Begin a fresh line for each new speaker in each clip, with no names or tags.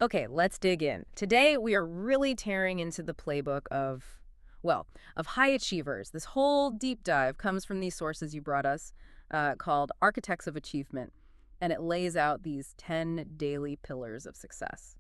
Okay, let's dig in. Today, we are really tearing into the playbook of high achievers. This whole deep dive comes from these sources you brought us called Architects of Achievement, and it lays out these 10 daily pillars of success.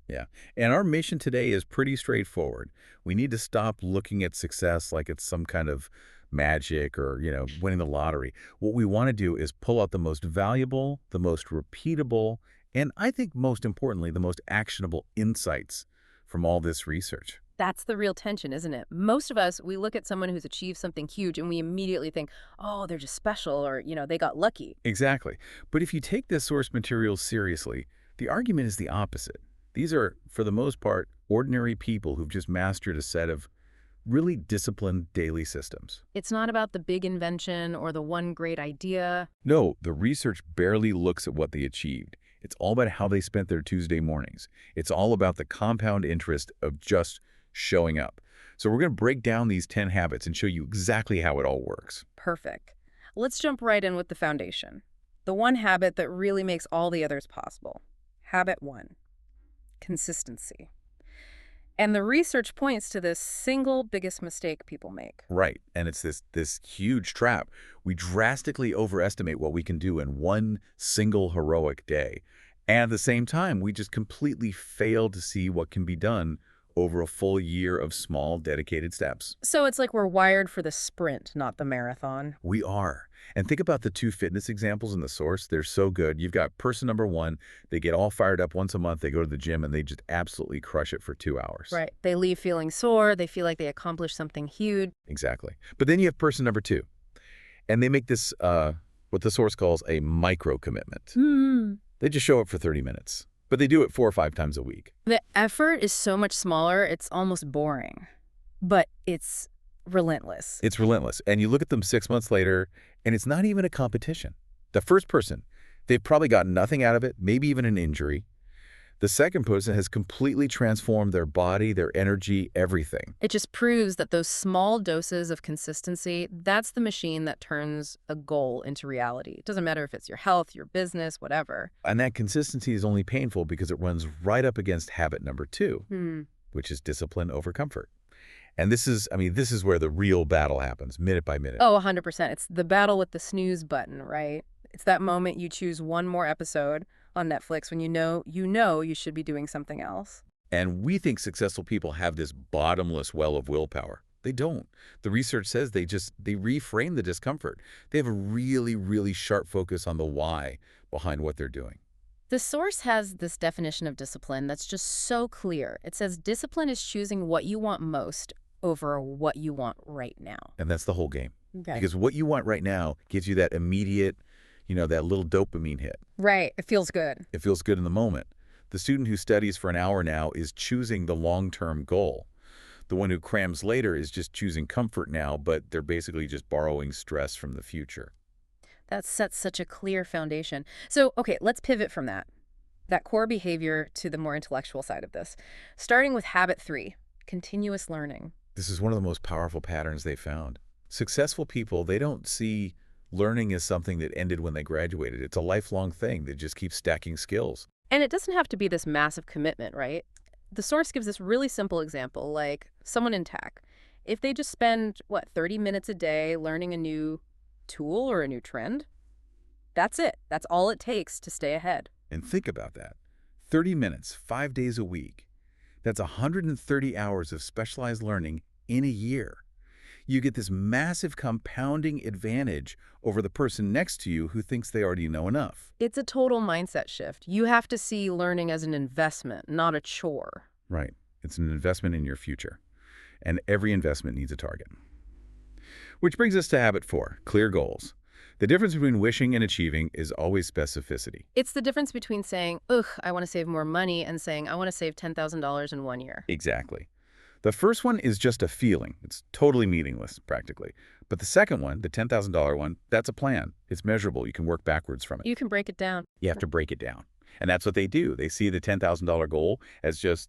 Yeah. And our mission today is pretty straightforward. We need to stop looking at success like it's some kind of magic or, winning the lottery. What we want to do is pull out the most valuable, the most repeatable, and I think most importantly, the most actionable insights from all this research.
That's the real tension, isn't it? Most of us, we look at someone who's achieved something huge and we immediately think, oh, they're just special or, they got lucky.
Exactly. But if you take this source material seriously, the argument is the opposite. These are, for the most part, ordinary people who've just mastered a set of really disciplined daily systems.
It's not about the big invention or the one great idea.
No, the research barely looks at what they achieved. It's all about how they spent their Tuesday mornings. It's all about the compound interest of just showing up. So we're going to break down these 10 habits and show you exactly how it all works.
Perfect. Let's jump right in with the foundation. The one habit that really makes all the others possible. Habit 1. Consistency. And the research points to the single biggest mistake people make.
Right, and it's this huge trap. We drastically overestimate what we can do in one single heroic day. And at the same time, we just completely fail to see what can be done over a full year of small, dedicated steps.
So it's like we're wired for the sprint, not the marathon.
We are. And think about the two fitness examples in the source. They're so good. You've got person number one. They get all fired up once a month. They go to the gym and they just absolutely crush it for 2 hours.
Right. They leave feeling sore. They feel like they accomplished something huge.
Exactly. But then you have person number two. And they make this, what the source calls a micro commitment. They just show up for 30 minutes. But they do it 4 or 5 times a week.
The effort is so much smaller, it's almost boring. But it's relentless.
It's relentless. And you look at them 6 months later, and it's not even a competition. The first person, they've probably got nothing out of it, maybe even an injury. The second person has completely transformed their body, their energy, everything.
It just proves that those small doses of consistency, that's the machine that turns a goal into reality. It doesn't matter if it's your health, your business, whatever.
And that consistency is only painful because it runs right up against habit number 2, which is discipline over comfort. And this is where the real battle happens, minute by minute.
Oh, 100%. It's the battle with the snooze button, right? It's that moment you choose one more episode on Netflix when you know you should be doing something else.
And we think successful people have this bottomless well of willpower. They don't. The research says they reframe the discomfort. They have a really, really sharp focus on the why behind what they're doing.
The source has this definition of discipline that's just so clear. It says discipline is choosing what you want most over what you want right now.
And that's the whole game.
Okay.
Because what you want right now gives you that immediate, that little dopamine hit.
Right. It feels good.
It feels good in the moment. The student who studies for an hour now is choosing the long-term goal. The one who crams later is just choosing comfort now, but they're basically just borrowing stress from the future.
That sets such a clear foundation. So, okay, let's pivot from that core behavior to the more intellectual side of this. Starting with habit 3, continuous learning.
This is one of the most powerful patterns they found. Successful people, they don't see learning as something that ended when they graduated. It's a lifelong thing that just keeps stacking skills.
And it doesn't have to be this massive commitment, right? The source gives this really simple example, like someone in tech. If they just spend, 30 minutes a day learning a new tool or a new trend, that's it. That's all it takes to stay ahead.
And think about that. 30 minutes, 5 days a week. That's 130 hours of specialized learning in a year. You get this massive compounding advantage over the person next to you who thinks they already know enough.
It's a total mindset shift. You have to see learning as an investment, not a chore.
Right. It's an investment in your future. And every investment needs a target. Which brings us to habit 4, clear goals. The difference between wishing and achieving is always specificity.
It's the difference between saying, ugh, I want to save more money, and saying, I want to save $10,000 in 1 year.
Exactly. The first one is just a feeling. It's totally meaningless, practically. But the second one, the $10,000 one, that's a plan. It's measurable. You can work backwards from it.
You can break it down.
You have to break it down. And that's what they do. They see the $10,000 goal as just,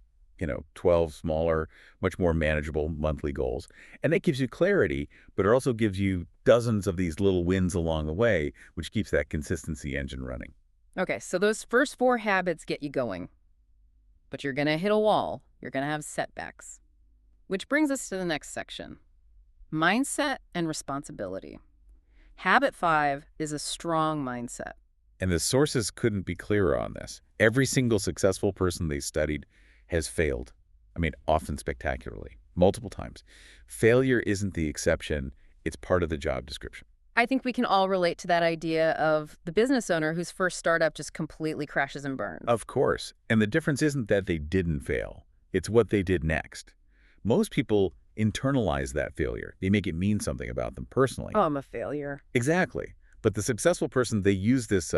12 smaller, much more manageable monthly goals. And that gives you clarity, but it also gives you dozens of these little wins along the way, which keeps that consistency engine running.
Okay, so those first 4 habits get you going. but you're going to hit a wall. You're going to have setbacks. Which brings us to the next section, mindset and responsibility. Habit 5 is a strong mindset.
And the sources couldn't be clearer on this. Every single successful person they studied has failed. I mean, often spectacularly, multiple times. Failure isn't the exception. It's part of the job description.
I think we can all relate to that idea of the business owner whose first startup just completely crashes and burns.
Of course. And the difference isn't that they didn't fail. It's what they did next. Most people internalize that failure. They make it mean something about them personally.
Oh, I'm a failure.
Exactly. But the successful person, they use this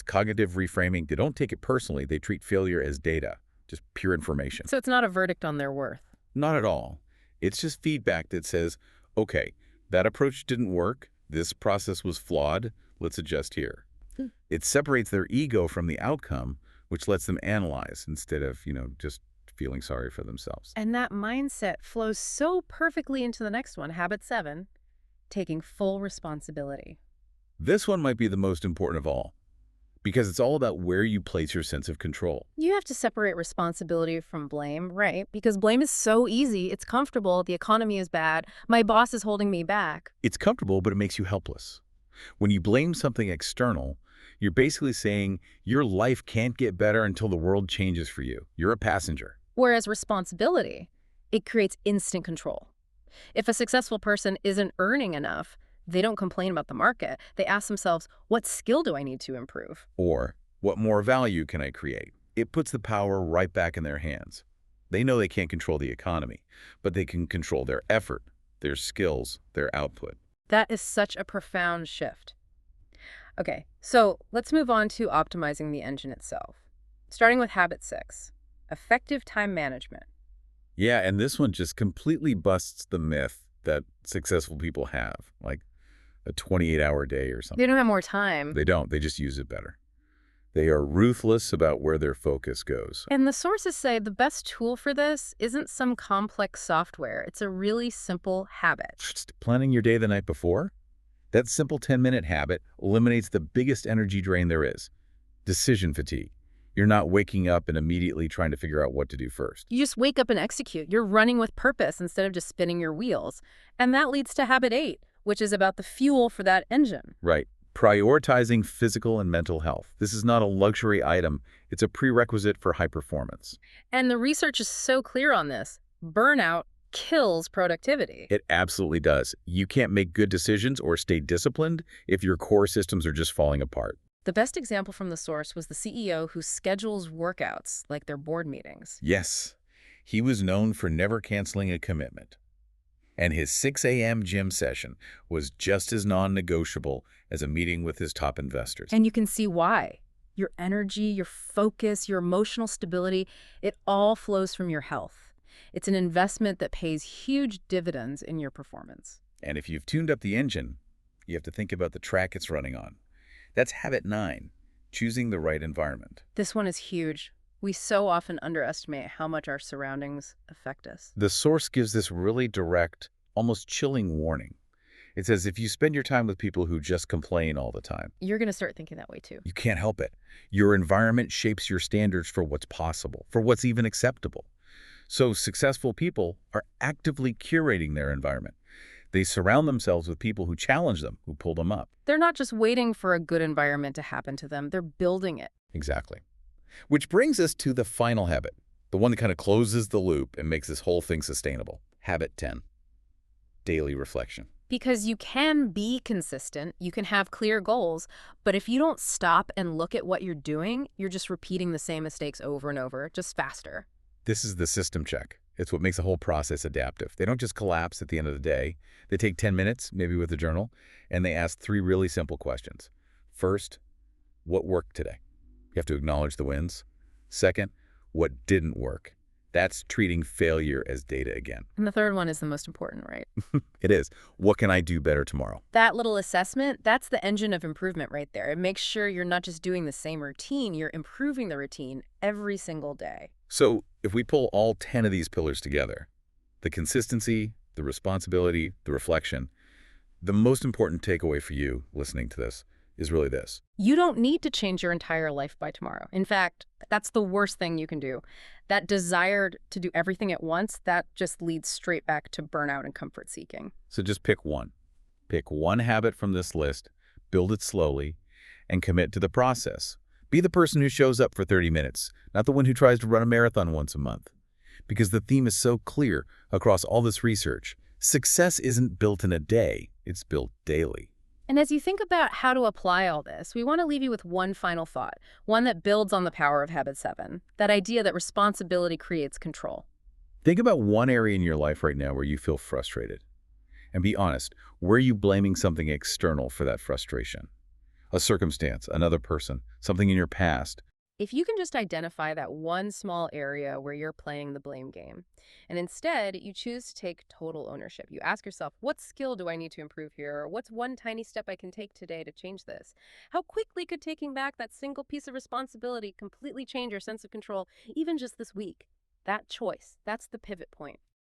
cognitive reframing. They don't take it personally. They treat failure as data, just pure information.
So it's not a verdict on their worth.
Not at all. It's just feedback that says, okay, that approach didn't work. This process was flawed. Let's adjust here. It separates their ego from the outcome, which lets them analyze instead of, just feeling sorry for themselves.
And that mindset flows so perfectly into the next one, habit 7, taking full responsibility.
This one might be the most important of all, because it's all about where you place your sense of control.
You have to separate responsibility from blame, right? Because blame is so easy. It's comfortable. The economy is bad. My boss is holding me back.
It's comfortable, but it makes you helpless. When you blame something external, you're basically saying your life can't get better until the world changes for you. You're a passenger.
Whereas responsibility, it creates instant control. If a successful person isn't earning enough, they don't complain about the market. They ask themselves, what skill do I need to improve?
Or, what more value can I create? It puts the power right back in their hands. They know they can't control the economy, but they can control their effort, their skills, their output.
That is such a profound shift. Okay, so let's move on to optimizing the engine itself. Starting with habit 6, effective time management.
Yeah, and this one just completely busts the myth that successful people have, like a 28-hour day or something.
They don't have more time.
They don't. They just use it better. They are ruthless about where their focus goes.
And the sources say the best tool for this isn't some complex software. It's a really simple habit.
Just planning your day the night before? That simple 10-minute habit eliminates the biggest energy drain there is, decision fatigue. You're not waking up and immediately trying to figure out what to do first.
You just wake up and execute. You're running with purpose instead of just spinning your wheels. And that leads to habit 8, which is about the fuel for that engine.
Right. Prioritizing physical and mental health. This is not a luxury item. It's a prerequisite for high performance.
And the research is so clear on this. Burnout kills productivity.
It absolutely does. You can't make good decisions or stay disciplined if your core systems are just falling apart.
The best example from the source was the CEO who schedules workouts like their board meetings.
Yes, he was known for never canceling a commitment. And his 6 a.m. gym session was just as non-negotiable as a meeting with his top investors.
And you can see why. Your energy, your focus, your emotional stability, it all flows from your health. It's an investment that pays huge dividends in your performance.
And if you've tuned up the engine, you have to think about the track it's running on. That's habit 9, choosing the right environment.
This one is huge. We so often underestimate how much our surroundings affect us.
The source gives this really direct, almost chilling warning. It says if you spend your time with people who just complain all the time,
you're going to start thinking that way too.
You can't help it. Your environment shapes your standards for what's possible, for what's even acceptable. So successful people are actively curating their environment. They surround themselves with people who challenge them, who pull them up.
They're not just waiting for a good environment to happen to them. They're building it.
Exactly. Which brings us to the final habit, the one that kind of closes the loop and makes this whole thing sustainable. Habit 10, daily reflection.
Because you can be consistent, you can have clear goals, but if you don't stop and look at what you're doing, you're just repeating the same mistakes over and over, just faster.
This is the system check. It's what makes the whole process adaptive. They don't just collapse at the end of the day. They take 10 minutes, maybe with a journal, and they ask 3 really simple questions. First, what worked today? You have to acknowledge the wins. Second, what didn't work? That's treating failure as data again.
And the third one is the most important, right?
It is. What can I do better tomorrow?
That little assessment, that's the engine of improvement right there. It makes sure you're not just doing the same routine, you're improving the routine every single day.
So if we pull all 10 of these pillars together, the consistency, the responsibility, the reflection, the most important takeaway for you listening to this is really this.
You don't need to change your entire life by tomorrow. In fact, that's the worst thing you can do. That desire to do everything at once, that just leads straight back to burnout and comfort seeking.
So just pick one. Pick one habit from this list, build it slowly, and commit to the process. Be the person who shows up for 30 minutes, not the one who tries to run a marathon once a month. Because the theme is so clear across all this research. Success isn't built in a day, it's built daily.
And as you think about how to apply all this, we want to leave you with one final thought, one that builds on the power of Habit 7, that idea that responsibility creates control.
Think about one area in your life right now where you feel frustrated. And be honest, where are you blaming something external for that frustration? A circumstance, another person, something in your past.
If you can just identify that one small area where you're playing the blame game, and instead you choose to take total ownership, you ask yourself, what skill do I need to improve here? Or what's one tiny step I can take today to change this? How quickly could taking back that single piece of responsibility completely change your sense of control, even just this week? That choice, that's the pivot point.